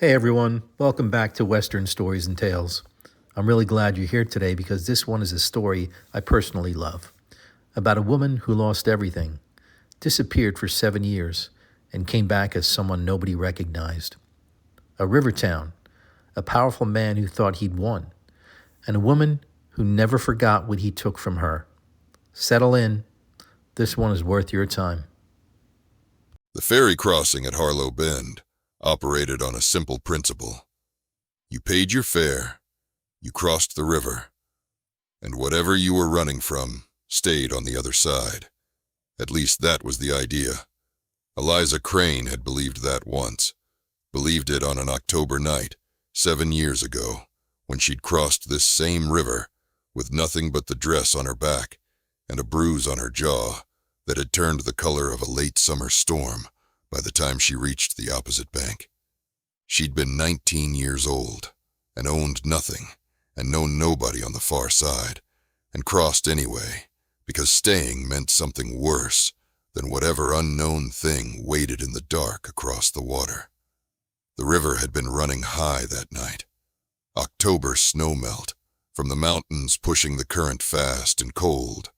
Hey everyone, welcome back to Western Stories and Tales. I'm really glad you're here today because this one is a story I personally love about a woman who lost everything, disappeared for 7 years, and came back as someone nobody recognized. A river town, a powerful man who thought he'd won, and a woman who never forgot what he took from her. Settle in, this one is worth your time. The ferry crossing at Harlow Bend operated on a simple principle. You paid your fare, you crossed the river, and whatever you were running from stayed on the other side. At least that was the idea. Eliza Crane had believed that once, believed it on an October night, 7 years ago, when she'd crossed this same river with nothing but the dress on her back and a bruise on her jaw that had turned the color of a late summer storm by the time she reached the opposite bank. She'd been 19 years old and owned nothing and known nobody on the far side, and crossed anyway because staying meant something worse than whatever unknown thing waited in the dark across the water. The river had been running high that night. October snowmelt from the mountains pushing the current fast and cold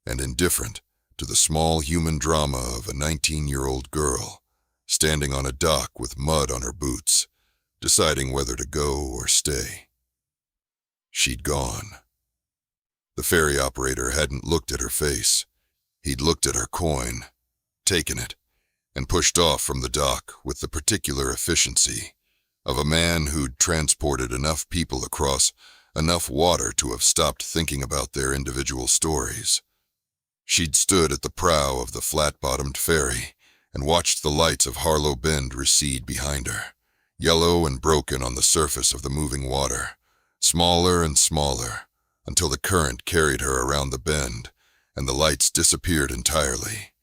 and indifferent to the small human drama of a 19-year-old girl standing on a dock with mud on her boots, deciding whether to go or stay. She'd gone. The ferry operator hadn't looked at her face. He'd looked at her coin, taken it, and pushed off from the dock with the particular efficiency of a man who'd transported enough people across enough water to have stopped thinking about their individual stories. She'd stood at the prow of the flat-bottomed ferry and watched the lights of Harlow Bend recede behind her, yellow and broken on the surface of the moving water, smaller and smaller, until the current carried her around the bend and the lights disappeared entirely,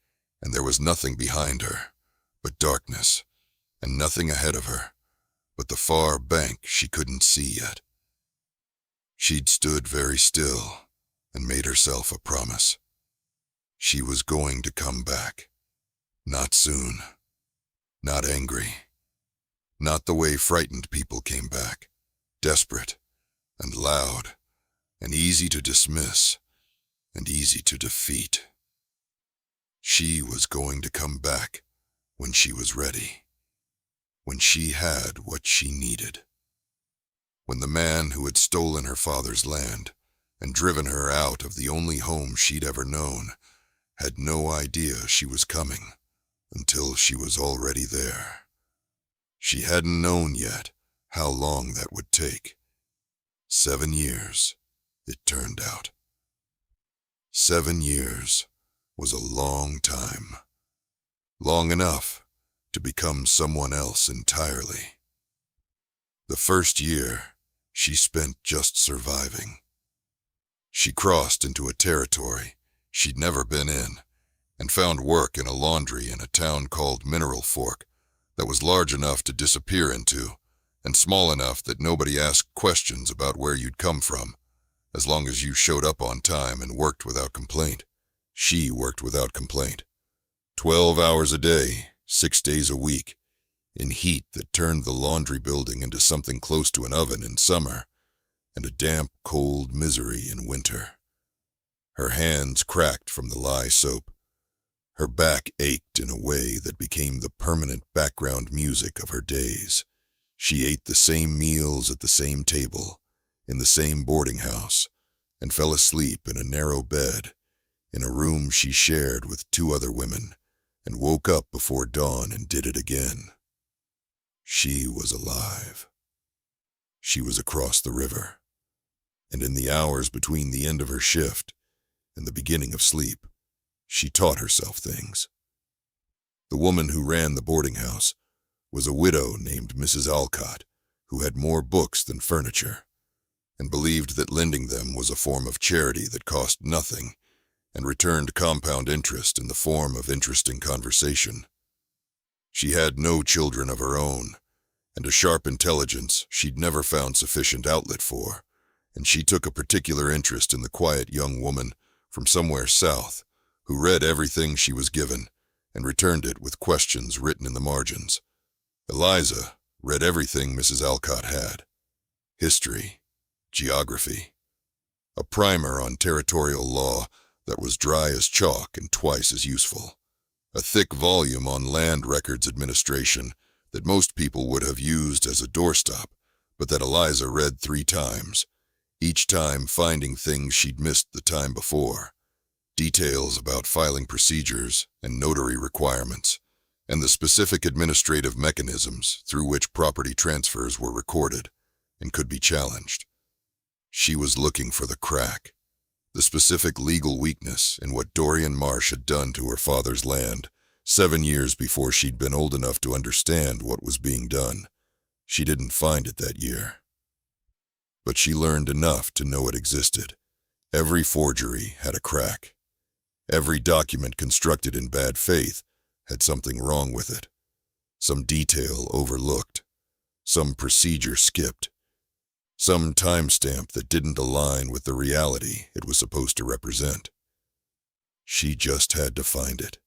and there was nothing behind her but darkness, and nothing ahead of her but the far bank she couldn't see yet. She'd stood very still and made herself a promise. She was going to come back. Not soon. Not angry. Not the way frightened people came back. Desperate and loud and easy to dismiss and easy to defeat. She was going to come back when she was ready. When she had what she needed. When the man who had stolen her father's land and driven her out of the only home she'd ever known had no idea she was coming until she was already there. She hadn't known yet how long that would take. 7 years, it turned out. 7 years was a long time. Long enough to become someone else entirely. The first year, she spent just surviving. She crossed into a territory she'd never been in, and found work in a laundry in a town called Mineral Fork that was large enough to disappear into, and small enough that nobody asked questions about where you'd come from, as long as you showed up on time and worked without complaint. She worked without complaint. 12 hours a day, 6 days a week, in heat that turned the laundry building into something close to an oven in summer, and a damp, cold misery in winter. Her hands cracked from the lye soap. Her back ached in a way that became the permanent background music of her days. She ate the same meals at the same table, in the same boarding house, and fell asleep in a narrow bed, in a room she shared with 2 other women, and woke up before dawn and did it again. She was alive. She was across the river, and in the hours between the end of her shift and the beginning of sleep, she taught herself things. The woman who ran the boarding house was a widow named Mrs. Alcott, who had more books than furniture, and believed that lending them was a form of charity that cost nothing and returned compound interest in the form of interesting conversation. She had no children of her own, and a sharp intelligence she'd never found sufficient outlet for, and she took a particular interest in the quiet young woman from somewhere south who read everything she was given and returned it with questions written in the margins. Eliza read everything Mrs. Alcott had: history, geography, a primer on territorial law that was dry as chalk and twice as useful, a thick volume on land records administration that most people would have used as a doorstop, but that Eliza read 3 times, each time finding things she'd missed the time before, details about filing procedures and notary requirements, and the specific administrative mechanisms through which property transfers were recorded and could be challenged. She was looking for the crack, the specific legal weakness in what Dorian Marsh had done to her father's land 7 years before she'd been old enough to understand what was being done. She didn't find it that year, but she learned enough to know it existed. Every forgery had a crack. Every document constructed in bad faith had something wrong with it, some detail overlooked, some procedure skipped, some timestamp that didn't align with the reality it was supposed to represent. She just had to find it.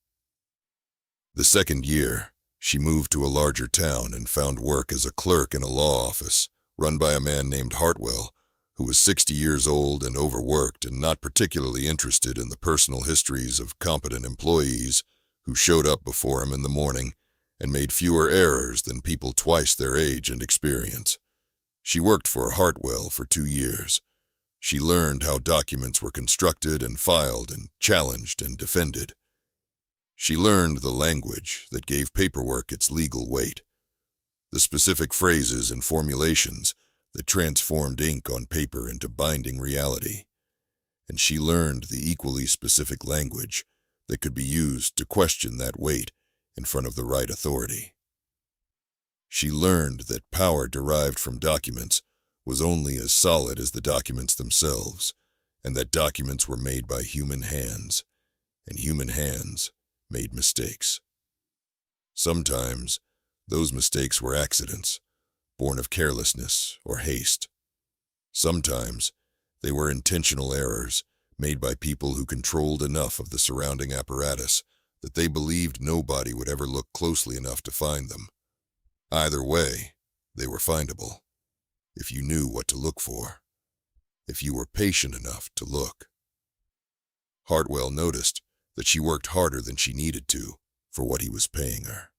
The second year, she moved to a larger town and found work as a clerk in a law office run by a man named Hartwell, who was 60 years old and overworked and not particularly interested in the personal histories of competent employees who showed up before him in the morning and made fewer errors than people twice their age and experience. She worked for Hartwell for 2 years. She learned how documents were constructed and filed and challenged and defended. She learned the language that gave paperwork its legal weight, the specific phrases and formulations that transformed ink on paper into binding reality. And she learned the equally specific language that could be used to question that weight in front of the right authority. She learned that power derived from documents was only as solid as the documents themselves, and that documents were made by human hands, and human hands made mistakes. Sometimes, those mistakes were accidents, born of carelessness or haste. Sometimes, they were intentional errors made by people who controlled enough of the surrounding apparatus that they believed nobody would ever look closely enough to find them. Either way, they were findable, if you knew what to look for, if you were patient enough to look. Hartwell noticed that she worked harder than she needed to for what he was paying her.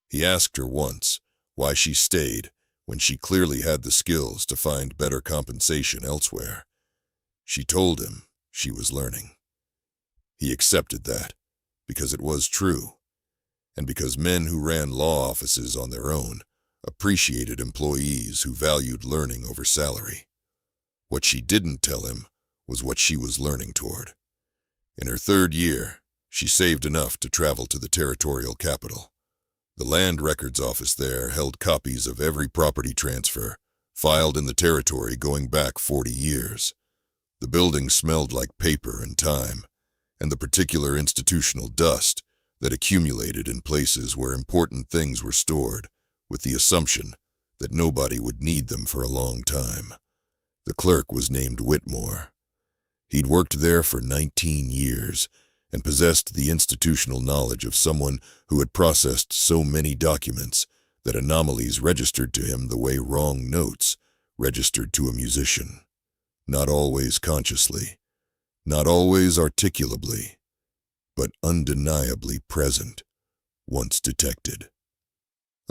He asked her once why she stayed when she clearly had the skills to find better compensation elsewhere. She told him she was learning. He accepted that because it was true, and because men who ran law offices on their own appreciated employees who valued learning over salary. What she didn't tell him was what she was learning toward. In her 3rd year, she saved enough to travel to the territorial capital. The land records office there held copies of every property transfer filed in the territory going back 40 years. The building smelled like paper and time, and the particular institutional dust that accumulated in places where important things were stored, with the assumption that nobody would need them for a long time. The clerk was named Whitmore. He'd worked there for 19 years and possessed the institutional knowledge of someone who had processed so many documents that anomalies registered to him the way wrong notes registered to a musician. Not always consciously, not always articulably, but undeniably present, once detected.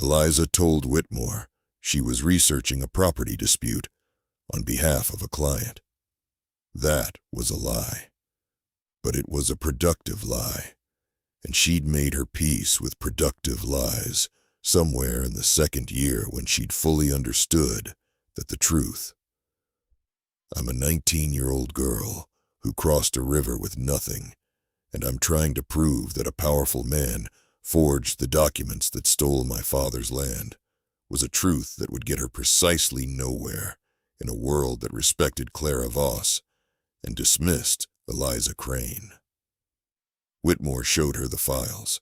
Eliza told Whitmore she was researching a property dispute on behalf of a client. That was a lie, but it was a productive lie, and she'd made her peace with productive lies somewhere in the 2nd year when she'd fully understood that the truth. I'm a 19-year-old girl who crossed a river with nothing, and I'm trying to prove that a powerful man forged the documents that stole my father's land, was a truth that would get her precisely nowhere in a world that respected Clara Voss and dismissed Eliza Crane. Whitmore showed her the files.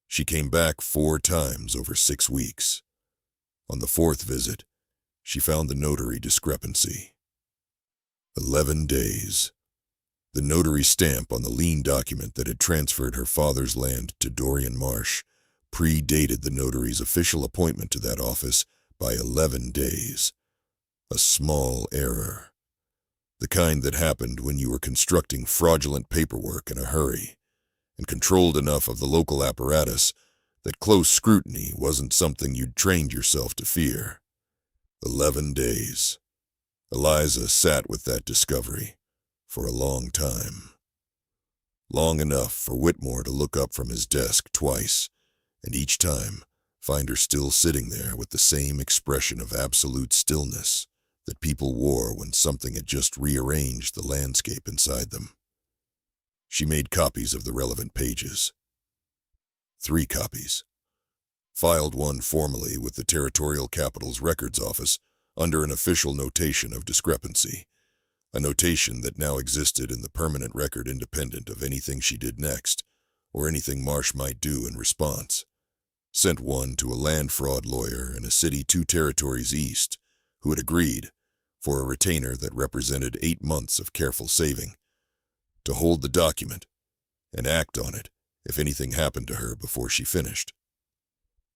She came back 4 times over 6 weeks. On the 4th visit, she found the notary discrepancy. 11 days. The notary stamp on the lien document that had transferred her father's land to Dorian Marsh predated the notary's official appointment to that office by 11 days. A small error. The kind that happened when you were constructing fraudulent paperwork in a hurry, and controlled enough of the local apparatus that close scrutiny wasn't something you'd trained yourself to fear. 11 days. Eliza sat with that discovery for a long time. Long enough for Whitmore to look up from his desk twice, and each time find her still sitting there with the same expression of absolute stillness that people wore when something had just rearranged the landscape inside them. She made copies of the relevant pages. 3 copies. Filed one formally with the Territorial Capital's Records Office under an official notation of discrepancy, a notation that now existed in the permanent record independent of anything she did next, or anything Marsh might do in response. Sent one to a land fraud lawyer in a city 2 territories east, who had agreed, for a retainer that represented 8 months of careful saving, to hold the document and act on it if anything happened to her before she finished.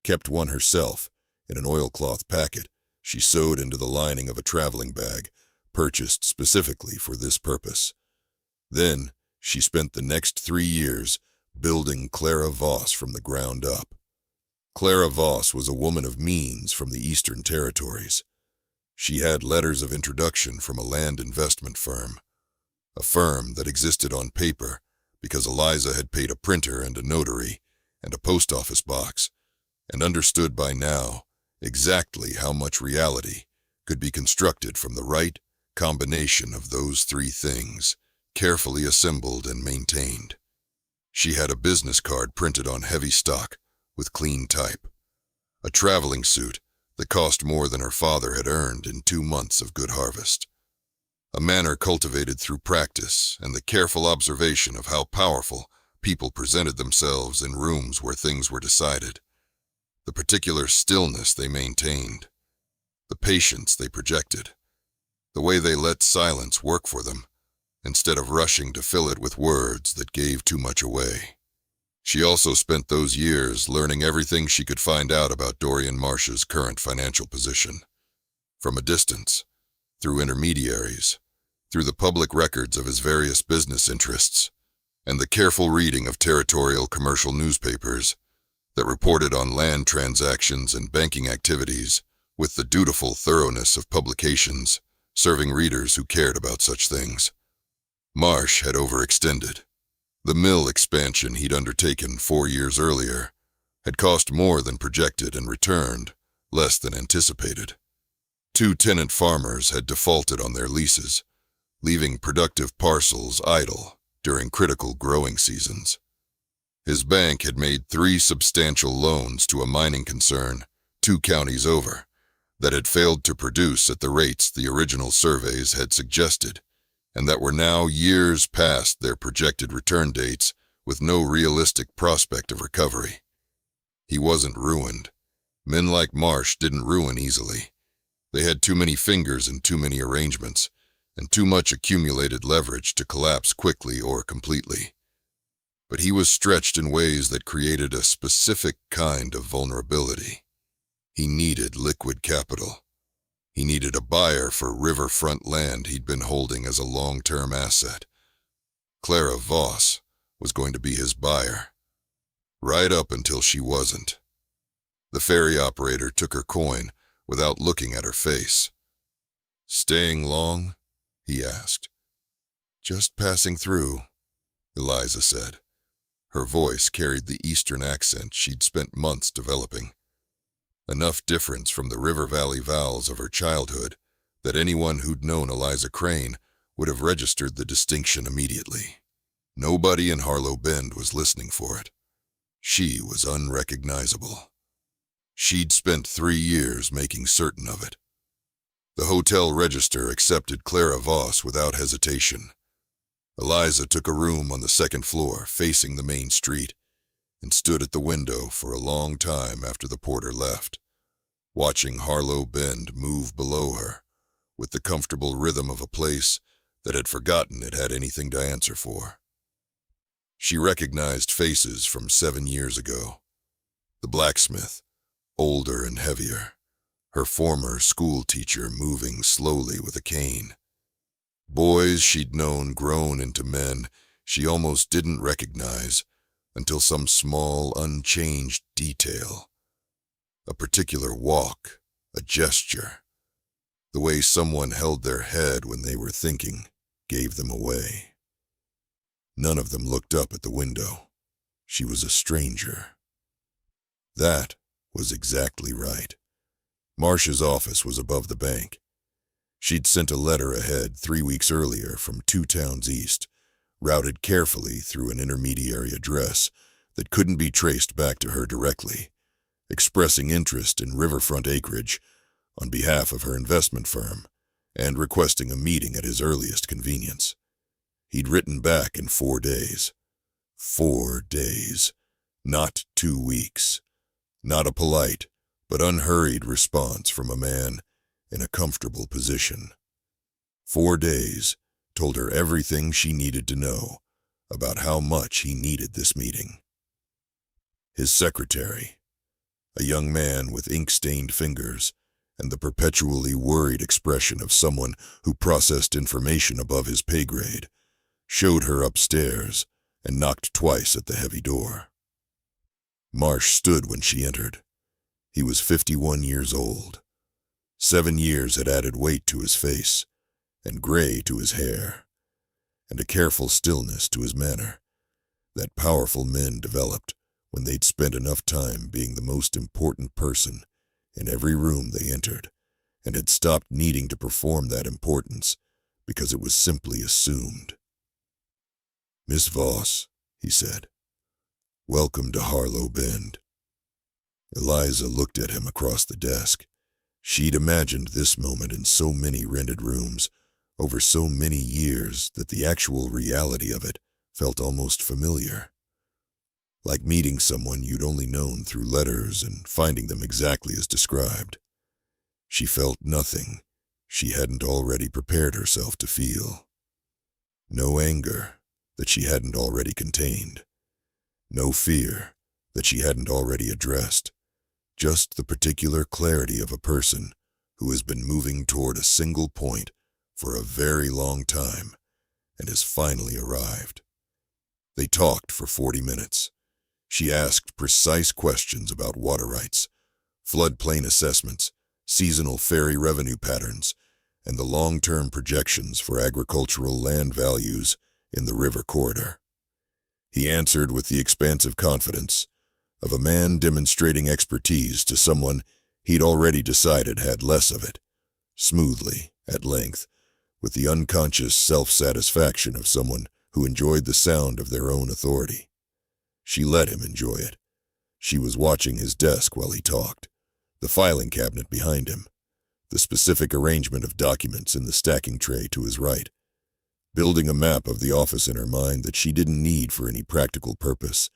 Kept one herself in an oilcloth packet she sewed into the lining of a traveling bag purchased specifically for this purpose. Then she spent the next 3 years building Clara Voss from the ground up. Clara Voss was a woman of means from the Eastern Territories. She had letters of introduction from a land investment firm, a firm that existed on paper because Eliza had paid a printer and a notary and a post office box, and understood by now exactly how much reality could be constructed from the right combination of those 3 things, carefully assembled and maintained. She had a business card printed on heavy stock with clean type, a traveling suit that cost more than her father had earned in 2 months of good harvest, a manner cultivated through practice and the careful observation of how powerful people presented themselves in rooms where things were decided, the particular stillness they maintained, the patience they projected, the way they let silence work for them, instead of rushing to fill it with words that gave too much away. She also spent those years learning everything she could find out about Dorian Marsh's current financial position, from a distance, through intermediaries, through the public records of his various business interests, and the careful reading of territorial commercial newspapers that reported on land transactions and banking activities with the dutiful thoroughness of publications serving readers who cared about such things. Marsh had overextended. The mill expansion he'd undertaken 4 years earlier had cost more than projected and returned less than anticipated. 2 tenant farmers had defaulted on their leases, leaving productive parcels idle during critical growing seasons. His bank had made 3 substantial loans to a mining concern 2 counties over that had failed to produce at the rates the original surveys had suggested, and that were now years past their projected return dates with no realistic prospect of recovery. He wasn't ruined. Men like Marsh didn't ruin easily. They had too many fingers in too many arrangements, and too much accumulated leverage to collapse quickly or completely. But he was stretched in ways that created a specific kind of vulnerability. He needed liquid capital. He needed a buyer for riverfront land he'd been holding as a long-term asset. Clara Voss was going to be his buyer, right up until she wasn't. The ferry operator took her coin without looking at her face. "Staying long?" he asked. "Just passing through," Eliza said. Her voice carried the Eastern accent she'd spent months developing. Enough difference from the River Valley vowels of her childhood that anyone who'd known Eliza Crane would have registered the distinction immediately. Nobody in Harlow Bend was listening for it. She was unrecognizable. She'd spent 3 years making certain of it. The hotel register accepted Clara Voss without hesitation. Eliza took a room on the 2nd floor facing the main street and stood at the window for a long time after the porter left, watching Harlow Bend move below her with the comfortable rhythm of a place that had forgotten it had anything to answer for. She recognized faces from 7 years ago. The blacksmith, older and heavier, her former school teacher moving slowly with a cane. Boys she'd known grown into men she almost didn't recognize until some small, unchanged detail. A particular walk, a gesture, the way someone held their head when they were thinking, gave them away. None of them looked up at the window. She was a stranger. That was exactly right. Marsh's office was above the bank. She'd sent a letter ahead 3 weeks earlier from 2 towns east, routed carefully through an intermediary address that couldn't be traced back to her directly, expressing interest in riverfront acreage on behalf of her investment firm and requesting a meeting at his earliest convenience. He'd written back in 4 days. 4 days, not 2 weeks. Not a polite, but unhurried response from a man in a comfortable position. 4 days told her everything she needed to know about how much he needed this meeting. His secretary, a young man with ink-stained fingers and the perpetually worried expression of someone who processed information above his pay grade, showed her upstairs and knocked twice at the heavy door. Marsh stood when she entered. He was 51 years old. 7 years had added weight to his face, and gray to his hair, and a careful stillness to his manner that powerful men developed when they'd spent enough time being the most important person in every room they entered, and had stopped needing to perform that importance because it was simply assumed. "Miss Voss," he said, "welcome to Harlow Bend." Eliza looked at him across the desk. She'd imagined this moment in so many rented rooms, over so many years, that the actual reality of it felt almost familiar. Like meeting someone you'd only known through letters and finding them exactly as described. She felt nothing she hadn't already prepared herself to feel. No anger that she hadn't already contained. No fear that she hadn't already addressed. Just the particular clarity of a person who has been moving toward a single point for a very long time and has finally arrived. They talked for 40 minutes. She asked precise questions about water rights, floodplain assessments, seasonal ferry revenue patterns, and the long-term projections for agricultural land values in the river corridor. He answered with the expansive confidence of a man demonstrating expertise to someone he'd already decided had less of it, smoothly, at length, with the unconscious self-satisfaction of someone who enjoyed the sound of their own authority. She let him enjoy it. She was watching his desk while he talked, the filing cabinet behind him, the specific arrangement of documents in the stacking tray to his right, building a map of the office in her mind that she didn't need for any practical purpose,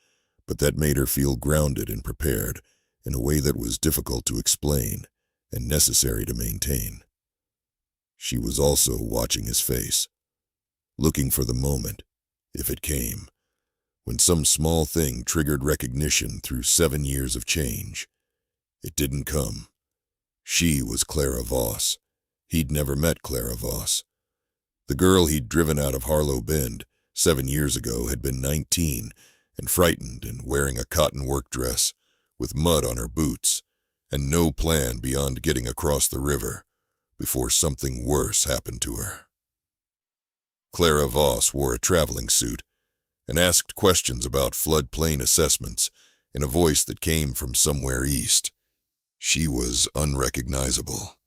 but that made her feel grounded and prepared in a way that was difficult to explain and necessary to maintain. She was also watching his face, looking for the moment, if it came, when some small thing triggered recognition through 7 years of change. It didn't come. She was Clara Voss. He'd never met Clara Voss. The girl he'd driven out of Harlow Bend 7 years ago had been 19 and frightened and wearing a cotton work dress with mud on her boots and no plan beyond getting across the river before something worse happened to her. Clara Voss wore a traveling suit and asked questions about floodplain assessments in a voice that came from somewhere east. She was unrecognizable.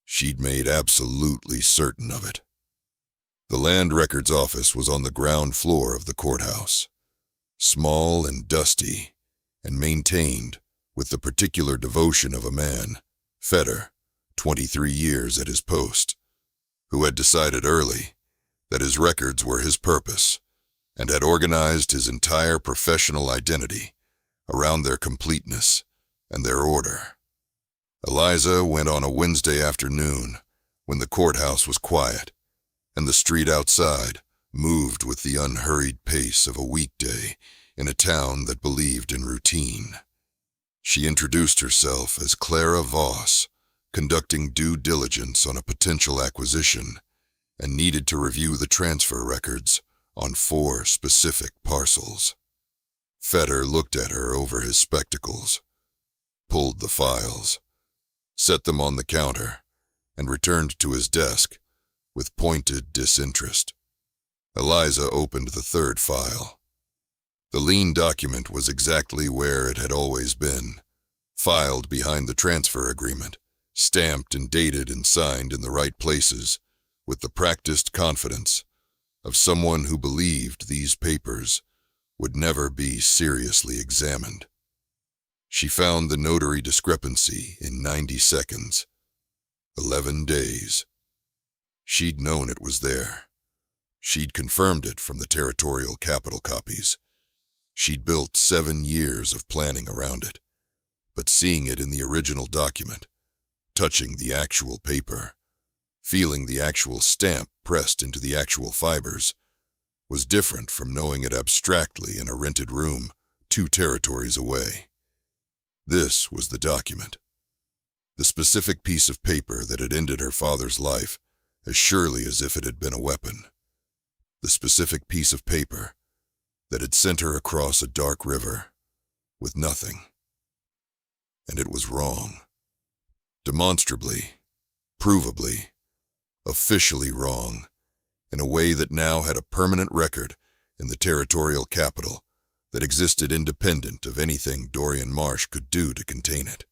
She'd made absolutely certain of it. The Land Records office was on the ground floor of the courthouse, small and dusty, and maintained with the particular devotion of a man, Fetter, 23 years at his post, who had decided early that his records were his purpose and had organized his entire professional identity around their completeness and their order. Eliza went on a Wednesday afternoon when the courthouse was quiet and the street outside moved with the unhurried pace of a weekday in a town that believed in routine. She introduced herself as Clara Voss, conducting due diligence on a potential acquisition, and needed to review the transfer records on 4 specific parcels. Fetter looked at her over his spectacles, pulled the files, set them on the counter, and returned to his desk with pointed disinterest. Eliza opened the 3rd file. The lien document was exactly where it had always been, filed behind the transfer agreement, stamped and dated and signed in the right places, with the practiced confidence of someone who believed these papers would never be seriously examined. She found the notary discrepancy in 90 seconds. 11 days. She'd known it was there. She'd confirmed it from the territorial capital copies. She'd built 7 years of planning around it. But seeing it in the original document, touching the actual paper, feeling the actual stamp pressed into the actual fibers, was different from knowing it abstractly in a rented room 2 territories away. This was the document. The specific piece of paper that had ended her father's life as surely as if it had been a weapon. The specific piece of paper that had sent her across a dark river with nothing. And it was wrong. Demonstrably, provably, officially wrong, in a way that now had a permanent record in the territorial capital that existed independent of anything Dorian Marsh could do to contain it.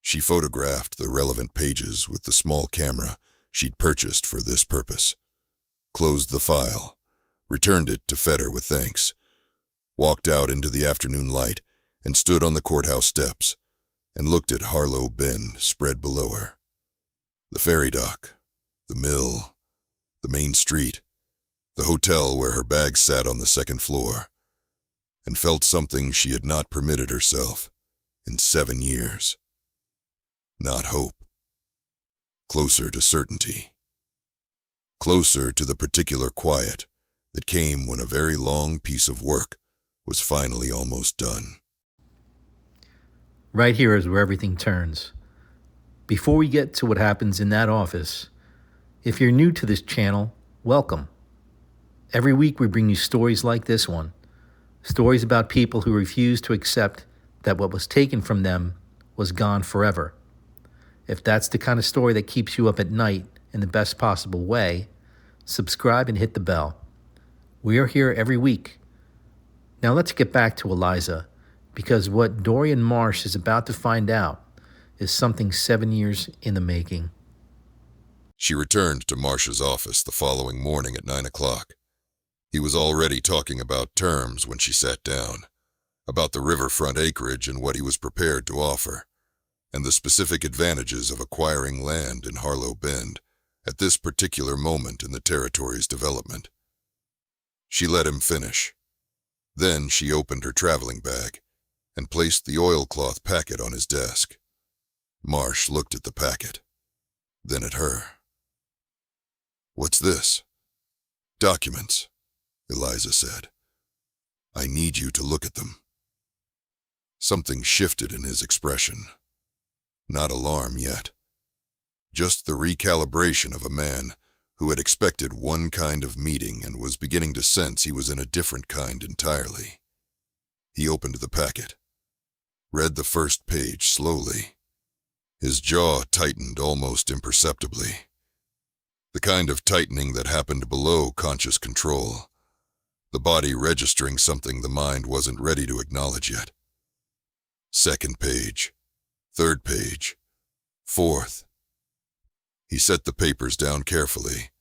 She photographed the relevant pages with the small camera she'd purchased for this purpose, closed the file, returned it to Fetter with thanks, walked out into the afternoon light and stood on the courthouse steps and looked at Harlow Bend spread below her. The ferry dock, the mill, the main street, the hotel where her bags sat on the 2nd floor, and felt something she had not permitted herself in 7 years. Not hope. Closer to certainty. Closer to the particular quiet that came when a very long piece of work was finally almost done. Right here is where everything turns. Before we get to what happens in that office, if you're new to this channel, welcome. Every week we bring you stories like this one. Stories about people who refuse to accept that what was taken from them was gone forever. If that's the kind of story that keeps you up at night in the best possible way, subscribe and hit the bell. We are here every week. Now let's get back to Eliza, because what Dorian Marsh is about to find out is something 7 years in the making. She returned to Marsh's office the following morning at 9 o'clock. He was already talking about terms when she sat down, about the riverfront acreage and what he was prepared to offer, and the specific advantages of acquiring land in Harlow Bend at this particular moment in the territory's development. She let him finish. Then she opened her traveling bag and placed the oilcloth packet on his desk. Marsh looked at the packet, then at her. "What's this?" "Documents," Eliza said. "I need you to look at them." Something shifted in his expression. Not alarm yet. Just the recalibration of a man who had expected one kind of meeting and was beginning to sense he was in a different kind entirely. He opened the packet, read the first page slowly. His jaw tightened almost imperceptibly. The kind of tightening that happened below conscious control, the body registering something the mind wasn't ready to acknowledge yet. 2nd page, 3rd page, 4th. He set the papers down carefully,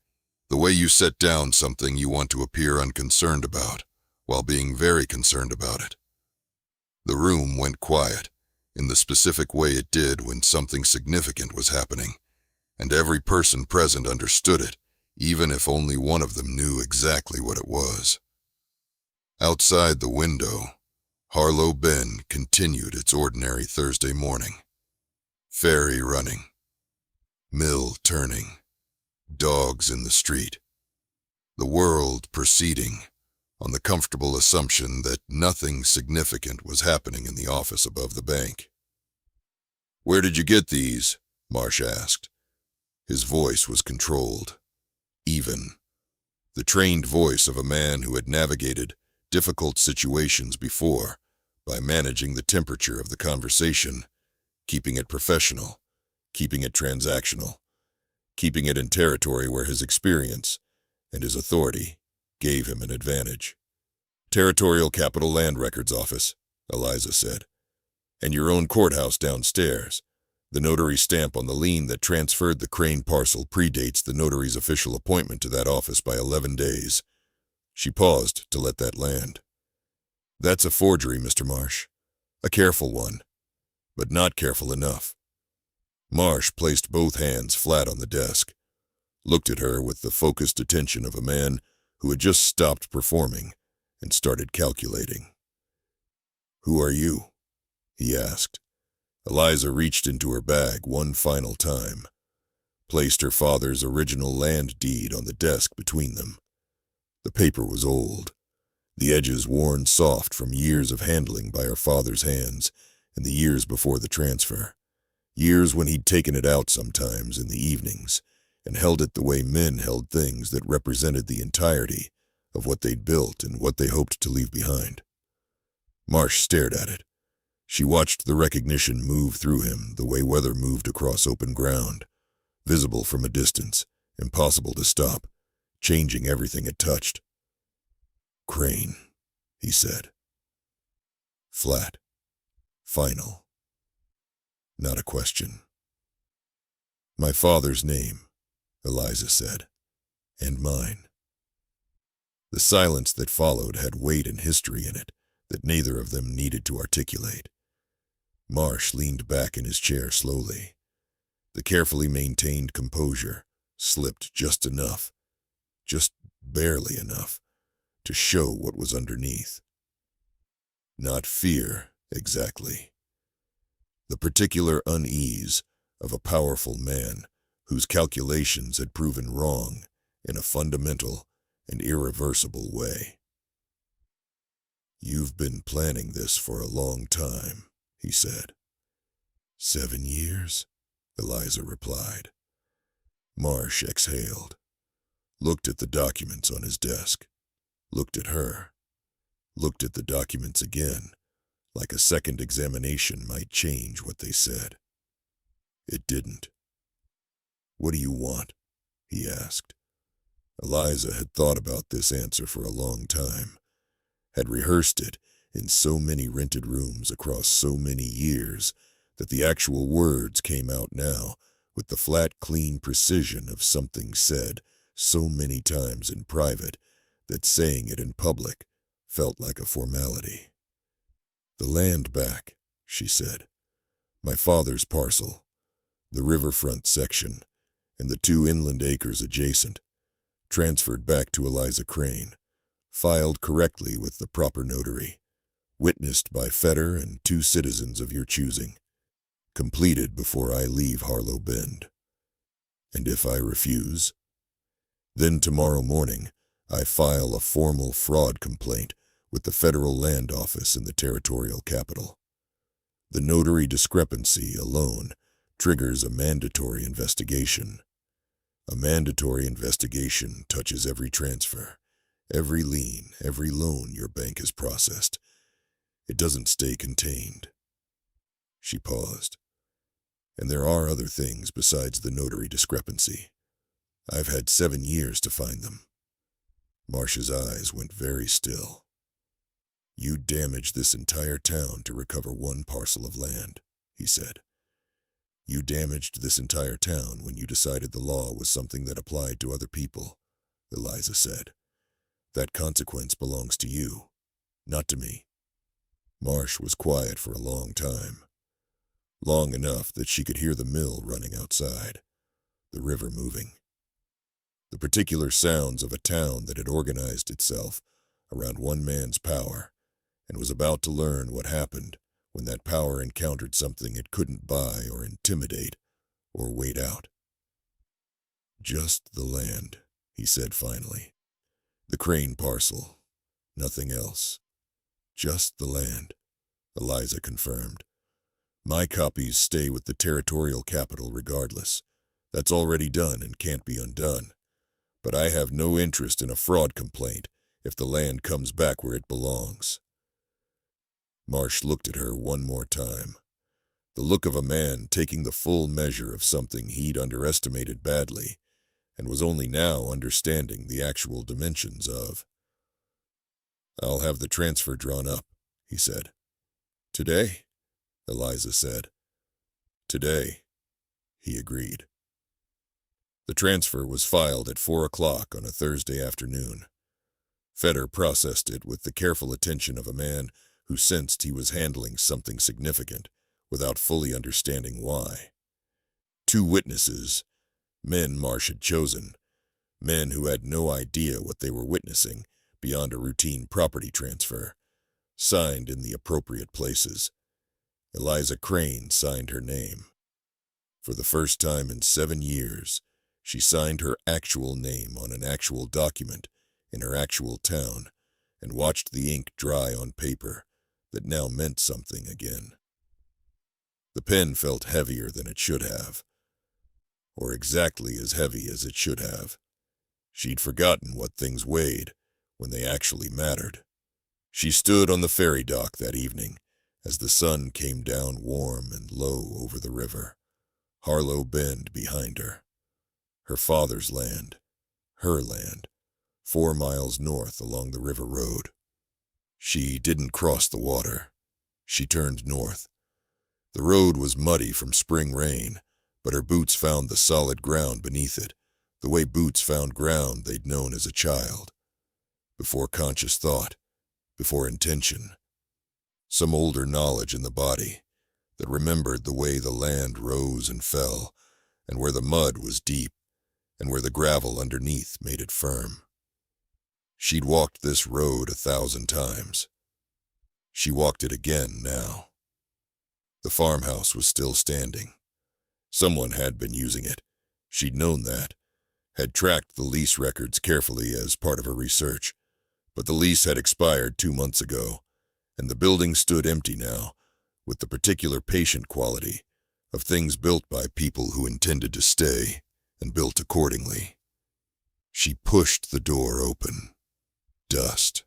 the way you set down something you want to appear unconcerned about, while being very concerned about it. The room went quiet, in the specific way it did when something significant was happening, and every person present understood it, even if only one of them knew exactly what it was. Outside the window, Harlow Bend continued its ordinary Thursday morning. Ferry running. Mill turning. Dogs in the street. The world proceeding, on the comfortable assumption that nothing significant was happening in the office above the bank. "Where did you get these?" Marsh asked. His voice was controlled, even, the trained voice of a man who had navigated difficult situations before by managing the temperature of the conversation, keeping it professional, keeping it transactional, keeping it in territory where his experience and his authority gave him an advantage. "Territorial Capital Land Records Office," Eliza said, "and your own courthouse downstairs. The notary stamp on the lien that transferred the Crane parcel predates the notary's official appointment to that office by 11 days. She paused to let that land. "That's a forgery, Mr. Marsh. A careful one, but not careful enough." Marsh placed both hands flat on the desk, looked at her with the focused attention of a man who had just stopped performing and started calculating. "Who are you?" he asked. Eliza reached into her bag one final time, placed her father's original land deed on the desk between them. The paper was old, the edges worn soft from years of handling by her father's hands and the years before the transfer, years when he'd taken it out sometimes in the evenings and held it the way men held things that represented the entirety of what they'd built and what they hoped to leave behind. Marsh stared at it. She watched the recognition move through him the way weather moved across open ground, visible from a distance, impossible to stop, changing everything it touched. "Crane," he said. Flat. Final. Not a question. "My father's name," Eliza said, "and mine." The silence that followed had weight and history in it that neither of them needed to articulate. Marsh leaned back in his chair slowly. The carefully maintained composure slipped just enough, just barely enough, to show what was underneath. Not fear, exactly. The particular unease of a powerful man whose calculations had proven wrong in a fundamental and irreversible way. "You've been planning this for a long time," he said. "7 years?" Eliza replied. Marsh exhaled, looked at the documents on his desk, looked at her, looked at the documents again, like a second examination might change what they said. It didn't. "What do you want?" he asked. Eliza had thought about this answer for a long time, had rehearsed it in so many rented rooms across so many years that the actual words came out now with the flat, clean precision of something said so many times in private that saying it in public felt like a formality. "The land back," she said. "My father's parcel, the riverfront section, and the 2 inland acres adjacent, transferred back to Eliza Crane, filed correctly with the proper notary, witnessed by Fetter and 2 citizens of your choosing, completed before I leave Harlow Bend. And if I refuse, then tomorrow morning I file a formal fraud complaint with the Federal Land Office in the Territorial Capital. The notary discrepancy alone triggers a mandatory investigation. A mandatory investigation touches every transfer, every lien, every loan your bank has processed. It doesn't stay contained." She paused. "And there are other things besides the notary discrepancy. I've had 7 years to find them." Marsh's eyes went very still. "You damaged this entire town to recover 1 parcel of land," he said. "You damaged this entire town when you decided the law was something that applied to other people," Eliza said. "That consequence belongs to you, not to me." Marsh was quiet for a long time. Long enough that she could hear the mill running outside, the river moving. The particular sounds of a town that had organized itself around one man's power and was about to learn what happened when that power encountered something it couldn't buy or intimidate or wait out. "Just the land," he said finally. "The Crane parcel. Nothing else. Just the land, Eliza confirmed. My copies stay with the territorial capital regardless. That's already done and can't be undone. But I have no interest in a fraud complaint if the land comes back where it belongs. Marsh looked at her one more time. The look of a man taking the full measure of something he'd underestimated badly, and was only now understanding the actual dimensions of. "I'll have the transfer drawn up," he said. "Today?" Eliza said. "Today," he agreed. The transfer was filed at 4 o'clock on a Thursday afternoon. Fetter processed it with the careful attention of a man who sensed he was handling something significant without fully understanding why. 2 witnesses, men Marsh had chosen, men who had no idea what they were witnessing beyond a routine property transfer, signed in the appropriate places. Eliza Crane signed her name. For the first time in 7 years, she signed her actual name on an actual document in her actual town and watched the ink dry on paper that now meant something again. The pen felt heavier than it should have, or exactly as heavy as it should have. She'd forgotten what things weighed when they actually mattered. She stood on the ferry dock that evening as the sun came down warm and low over the river, Harlow Bend behind her. Her father's land, her land, 4 miles north along the river road. She didn't cross the water. She turned north. The road was muddy from spring rain, but her boots found the solid ground beneath it, the way boots found ground they'd known as a child. Before conscious thought, before intention. Some older knowledge in the body that remembered the way the land rose and fell, and where the mud was deep, and where the gravel underneath made it firm. She'd walked this road 1,000 times. She walked it again now. The farmhouse was still standing. Someone had been using it. She'd known that, had tracked the lease records carefully as part of her research, but the lease had expired 2 months ago, and the building stood empty now, with the particular patient quality of things built by people who intended to stay and built accordingly. She pushed the door open. Dust.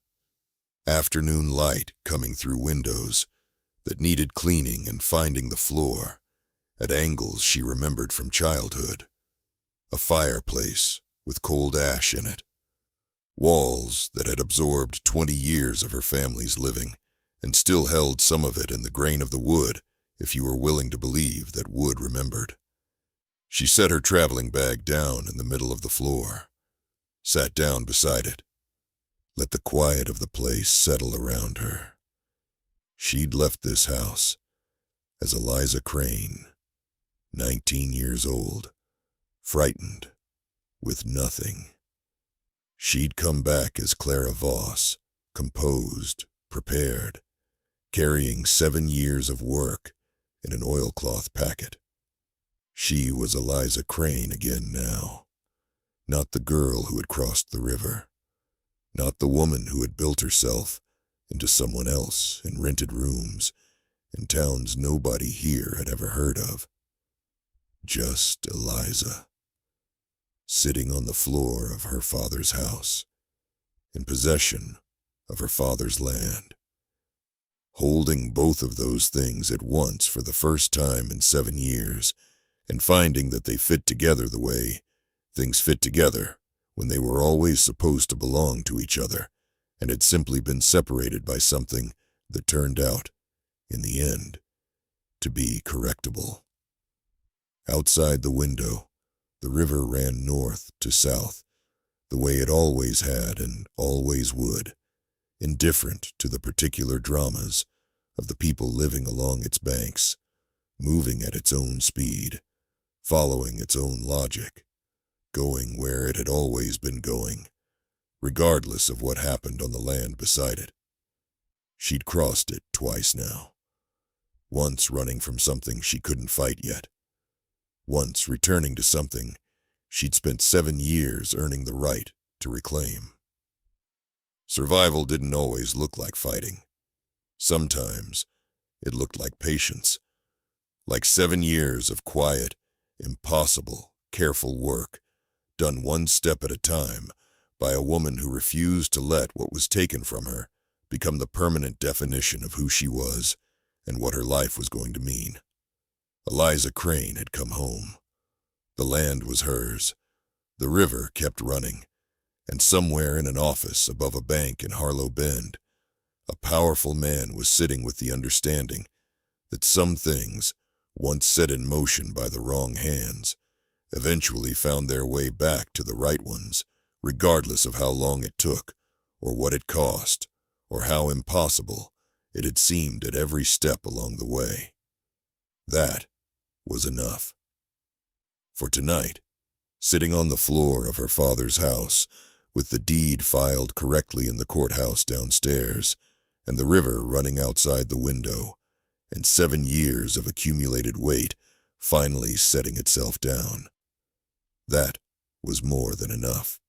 Afternoon light coming through windows that needed cleaning and finding the floor at angles she remembered from childhood. A fireplace with cold ash in it. Walls that had absorbed 20 years of her family's living and still held some of it in the grain of the wood if you were willing to believe that wood remembered. She set her traveling bag down in the middle of the floor, sat down beside it, let the quiet of the place settle around her. She'd left this house as Eliza Crane, 19 years old, frightened, with nothing. She'd come back as Clara Voss, composed, prepared, carrying 7 years of work in an oilcloth packet. She was Eliza Crane again now, not the girl who had crossed the river, not the woman who had built herself into someone else in rented rooms in towns nobody here had ever heard of. Just Eliza, sitting on the floor of her father's house, in possession of her father's land, holding both of those things at once for the first time in 7 years, and finding that they fit together the way things fit together when they were always supposed to belong to each other and had simply been separated by something that turned out, in the end, to be correctable. Outside the window, the river ran north to south, the way it always had and always would, indifferent to the particular dramas of the people living along its banks, moving at its own speed, following its own logic, going where it had always been going, regardless of what happened on the land beside it. She'd crossed it twice now, once running from something she couldn't fight yet, once returning to something she'd spent 7 years earning the right to reclaim. Survival didn't always look like fighting. Sometimes it looked like patience, like 7 years of quiet, impossible, careful work, done one step at a time by a woman who refused to let what was taken from her become the permanent definition of who she was and what her life was going to mean. Eliza Crane had come home. The land was hers. The river kept running. And somewhere in an office above a bank in Harlow Bend, a powerful man was sitting with the understanding that some things, once set in motion by the wrong hands, eventually found their way back to the right ones, regardless of how long it took, or what it cost, or how impossible it had seemed at every step along the way. That was enough. For tonight, sitting on the floor of her father's house, with the deed filed correctly in the courthouse downstairs, and the river running outside the window, and 7 years of accumulated weight finally setting itself down. That was more than enough.